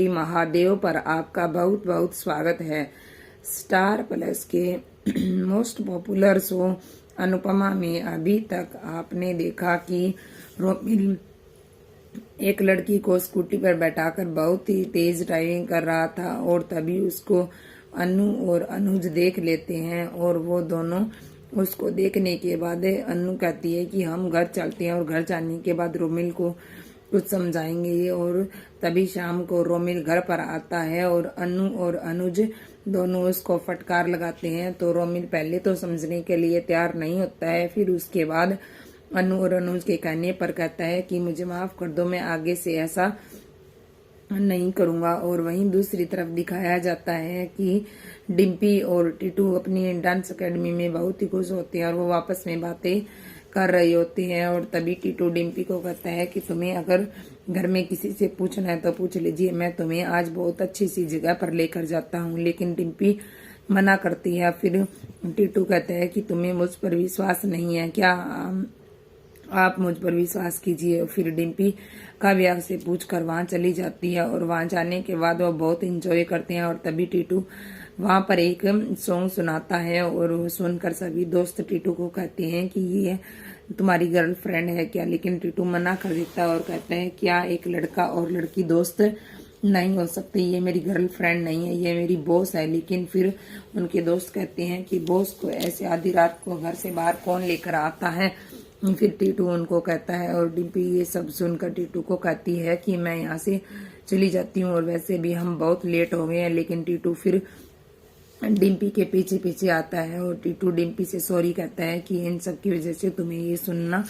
महादेव पर आपका बहुत बहुत स्वागत है। स्टार प्लस के मोस्ट पॉपुलर शो अनुपमा में अभी तक आपने देखा कि रोमिल एक लड़की को स्कूटी पर बैठाकर बहुत ही तेज ड्राइविंग कर रहा था और तभी उसको अनु और अनुज देख लेते हैं और वो दोनों उसको देखने के बाद अनु कहती है कि हम घर चलते हैं और घर जाने के बाद रोमिल को कुछ समझाएंगे और तभी शाम को रोमिल घर पर आता है और अनु और अनुज दोनों उसको फटकार लगाते हैं। तो रोमिल पहले तो समझने के लिए तैयार नहीं होता है, फिर उसके बाद अनु और अनुज के कहने पर कहता है कि मुझे माफ कर दो, मैं आगे से ऐसा नहीं करूंगा। और वहीं दूसरी तरफ दिखाया जाता है कि डिम्पी और टीटू अपनी डांस एकेडमी में बहुत ही खुश होते हैं और वो आपस में बातें कर रहे होते हैं और तभी टीटू डिम्पी को कहता है कि तुम्हें अगर घर में किसी से पूछना है तो पूछ लीजिए, मैं तुम्हें आज बहुत अच्छी सी जगह पर लेकर जाता हूँ। लेकिन डिम्पी मना करती है। फिर टीटू कहता है कि तुम्हें मुझ पर विश्वास नहीं है क्या, आप मुझ पर विश्वास कीजिए। फिर डिम्पी काव्या से पूछकर वहां चली जाती है और वहां जाने के बाद वो बहुत इंजॉय करते हैं और तभी टीटू वहां पर एक सॉन्ग सुनाता है और वो सुनकर सभी दोस्त टीटू को कहते हैं कि ये तुम्हारी गर्लफ्रेंड है क्या, लेकिन टीटू मना कर देता है और कहता है क्या एक लड़का और लड़की दोस्त नहीं हो सकते, ये मेरी गर्लफ्रेंड नहीं है, ये मेरी बॉस है। लेकिन फिर उनके दोस्त कहते हैं कि बॉस को ऐसे आधी रात को घर से बाहर कौन लेकर आता है। फिर टीटू उनको कहता है और डिम्पी ये सब सुनकर टीटू को कहती है कि मैं यहाँ से चली जाती हूँ और वैसे भी हम बहुत लेट हो गए हैं। लेकिन टीटू फिर डिम्पी के पीछे पीछे आता है और टीटू डिम्पी से सॉरी कहता है कि इन सब की वजह से तुम्हें ये सुनना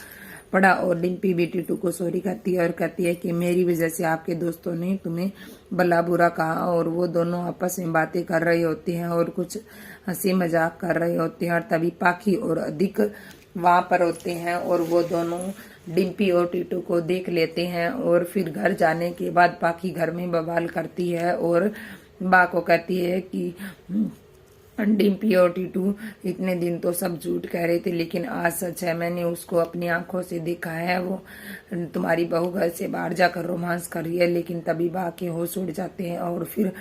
पड़ा। और डिम्पी भी टीटू को सॉरी कहती है और कहती है कि मेरी वजह से आपके दोस्तों ने तुम्हें भला बुरा कहा। और वो दोनों आपस में बातें कर रहे होते हैं और कुछ हंसी मजाक कर रहे होते हैं और तभी पाखी और अधिक वहां पर होते हैं और वो दोनों डिम्पी और टीटू को देख लेते हैं। और फिर घर जाने के बाद पाखी घर में बवाल करती है और बा को कहती है कि डिम्पी और टीटू इतने दिन तो सब झूठ कह रहे थे, लेकिन आज सच है, मैंने उसको अपनी आंखों से देखा है, वो तुम्हारी बहू घर से बाहर जाकर रोमांस कर रही है। लेकिन तभी बा के होश उड़ जाते हैं और फिर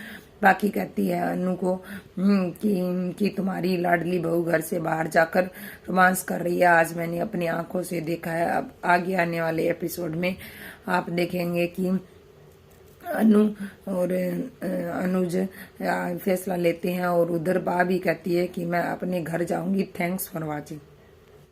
बाकी कहती है अनु को कि तुम्हारी लाडली बहू घर से बाहर जाकर रोमांस कर रही है, आज मैंने अपनी आंखों से देखा है। अब आगे आने वाले एपिसोड में आप देखेंगे कि अनु और अनुज फैसला लेते हैं और उधर बा भी कहती है कि मैं अपने घर जाऊंगी। Thanks for watching.